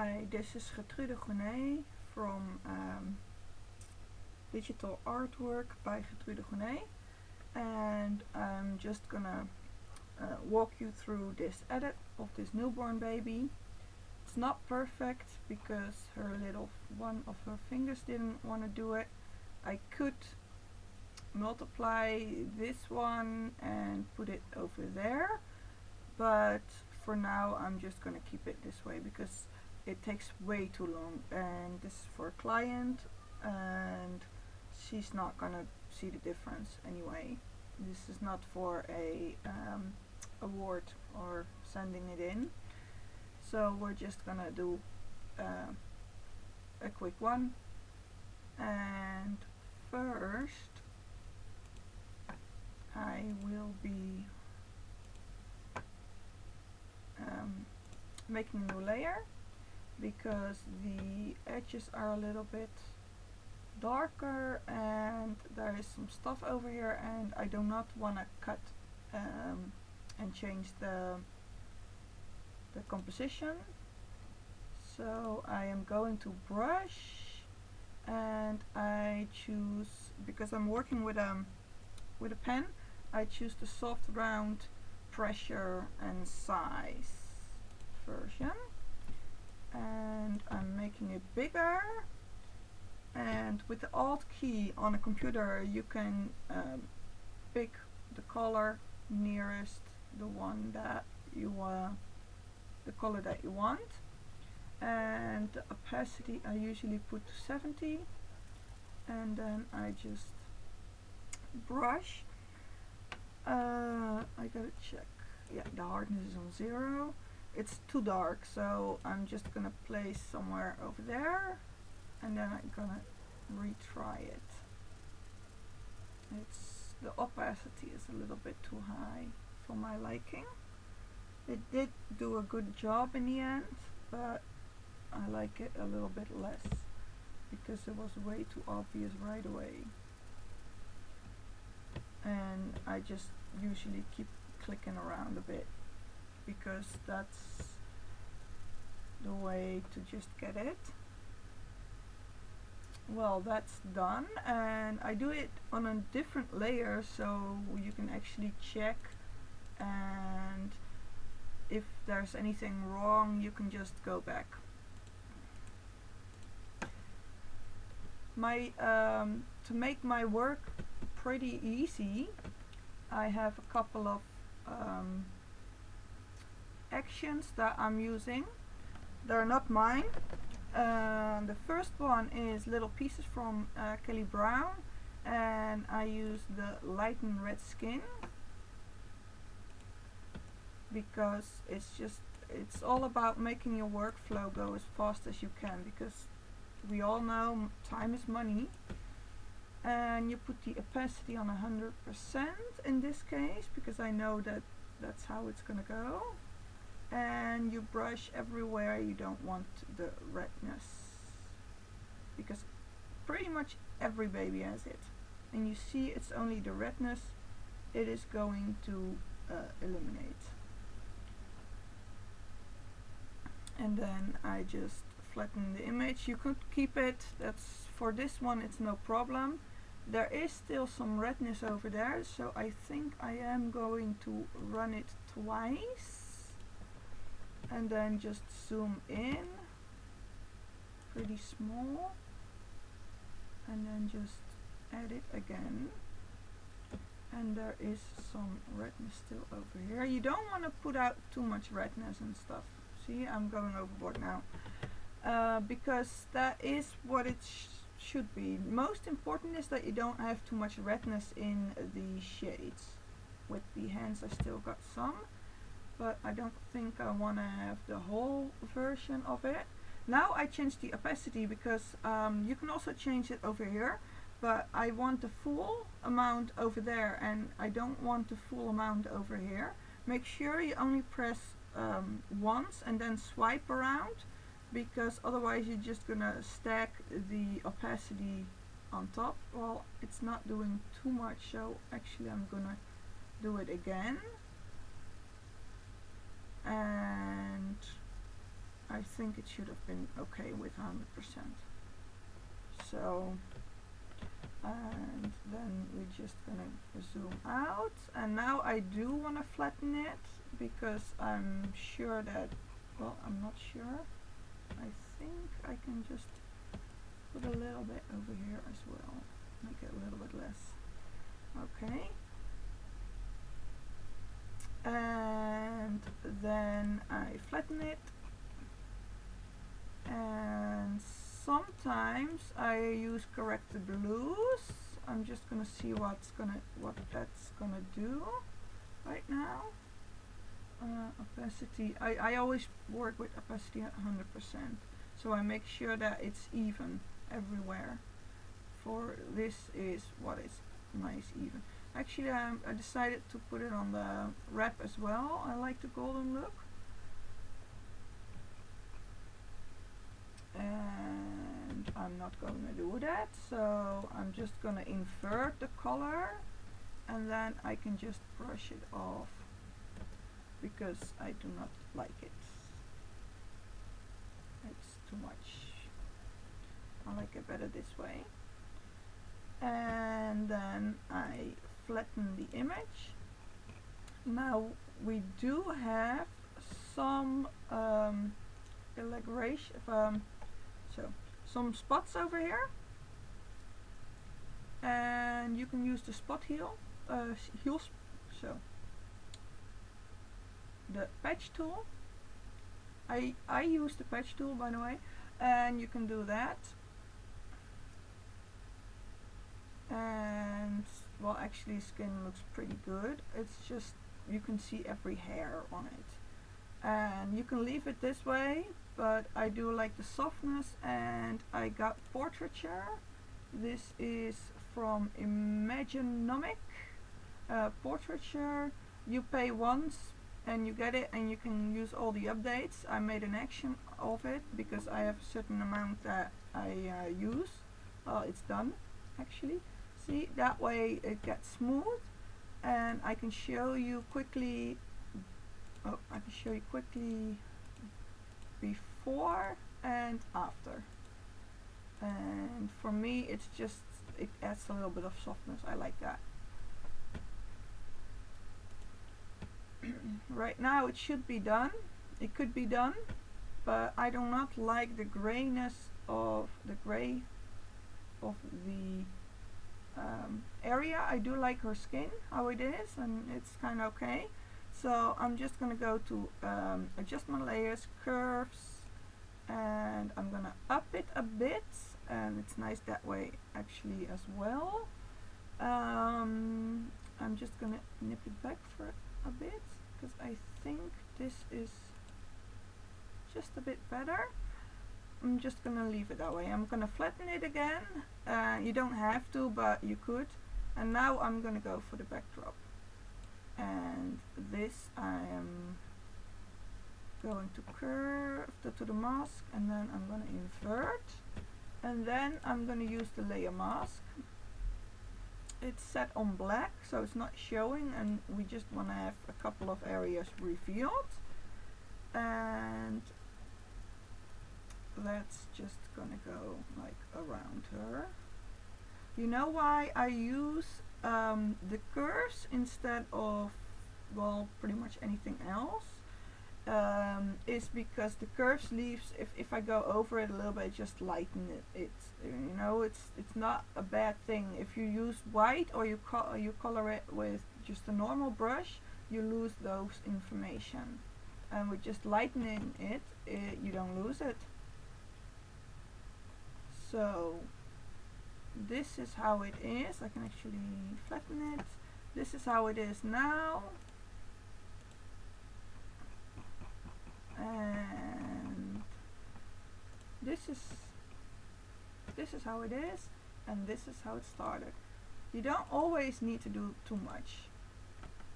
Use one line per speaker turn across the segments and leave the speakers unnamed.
Hi, this is Gertrude Gournay from Digital Artwork by Gertrude Gournay, and I'm just gonna walk you through this edit of this newborn baby. It's not perfect because one of her fingers didn't want to do it. I could multiply this one and put it over there, but for now I'm just gonna keep it this way because it takes way too long, and this is for a client and she's not gonna see the difference anyway. This is not for a award or sending it in, so we're just gonna do a quick one. And first I will be making a new layer because the edges are a little bit darker and there is some stuff over here, and I do not want to cut and change the composition. So I am going to brush, and I choose, because I'm working with a pen, I choose the soft round pressure and size version, and I'm making it bigger. And with the Alt key on a computer you can pick the color nearest the one that you the color that you want, and the opacity I usually put to 70, and then I just brush. I gotta check. Yeah, the hardness is on 0. It's too dark, so I'm just gonna place somewhere over there, and then I'm gonna retry it. The opacity is a little bit too high for my liking. It did do a good job in the end, but I like it a little bit less because it was way too obvious right away. And I just usually keep clicking around a bit because that's the way to just get it. Well, that's done, and I do it on a different layer so you can actually check, and if there's anything wrong you can just go back. To make my work pretty easy, I have a couple of actions that I'm using. They're not mine. The first one is little pieces from Kelly Brown, and I use the lighten red skin because it's all about making your workflow go as fast as you can, because we all know time is money. And you put the opacity on 100% in this case because I know that that's how it's gonna go, and you brush everywhere you don't want the redness, because pretty much every baby has it, and you see it's only the redness it is going to eliminate. And then I just flatten the image. You could keep it, that's for this one it's no problem. There is still some redness over there, so I think I am going to run it twice and then just zoom in pretty small and then just add it again. And there is some redness still over here. You don't want to put out too much redness and stuff. See, I'm going overboard now because that is what it should be. Most important is that you don't have too much redness in the shades. With the hands I still got some, but I don't think I want to have the whole version of it. Now I change the opacity because you can also change it over here, but I want the full amount over there and I don't want the full amount over here. Make sure you only press once and then swipe around, because otherwise you're just gonna stack the opacity on top. Well, it's not doing too much, so actually I'm gonna do it again, and I I think it should have been okay with 100%. So, and then we're just gonna zoom out, and now I do want to flatten it because I'm sure that, well, I'm not sure. I think I can just put a little bit over here as well, make it a little bit less. Okay. And then I flatten it, and sometimes I use corrected blues. I'm just gonna see what that's gonna do right now. Opacity, I always work with opacity at 100%, so I make sure that it's even everywhere. For this is what is nice even. Actually, I decided to put it on the wrap as well. I like the golden look. And I'm not going to do that, so I'm just going to invert the color, and then I can just brush it off because I do not like it. It's too much. I like it better this way. And then I flatten the image. Now we do have some elaboration, some spots over here, and you can use the spot heals, so the patch tool. I use the patch tool, by the way, and you can do that. And well, actually skin looks pretty good. It's just you can see every hair on it, and you can leave it this way, but I do like the softness, and I got portraiture. This is from Imaginomic portraiture. You pay once and you get it, and you can use all the updates. I made an action of it because I have a certain amount that I use. It's done actually. See, that way it gets smooth, and I can show you quickly. I can show you quickly before and after. And for me, it's just, it adds a little bit of softness. I like that. Right now it should be done. It could be done, but I do not like the grayness of the gray of the area. I do like her skin, how it is, and it's kind of okay. So I'm just gonna go to adjustment layers, curves, and I'm gonna up it a bit, and it's nice that way actually as well. I'm just gonna nip it back for a bit because I think this is just a bit better. I'm just gonna leave it that way. I'm gonna flatten it again. You don't have to, but you could. And now I'm gonna go for the backdrop. And this I am going to curve to the mask, and then I'm gonna invert, and then I'm gonna use the layer mask. It's set on black, so it's not showing, and we just want to have a couple of areas revealed. And that's just gonna go like around her. You know why I use the curves instead of, well, pretty much anything else? Is because the curves leaves, if I go over it a little bit, just lighten it. You know, it's not a bad thing. If you use white or you color it with just a normal brush, you lose those information. And with just lightening it, you don't lose it. So this is how it is. I can actually flatten it. This is how it is now. And this is how it is, and this is how it started. You don't always need to do too much,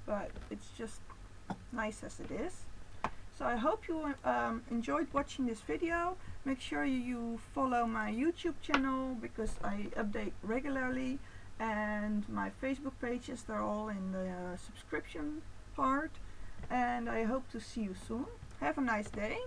but it's just nice as it is. So I hope you enjoyed watching this video. Make sure you follow my YouTube channel because I update regularly, and my Facebook pages, they're all in the subscription part. And I hope to see you soon. Have a nice day.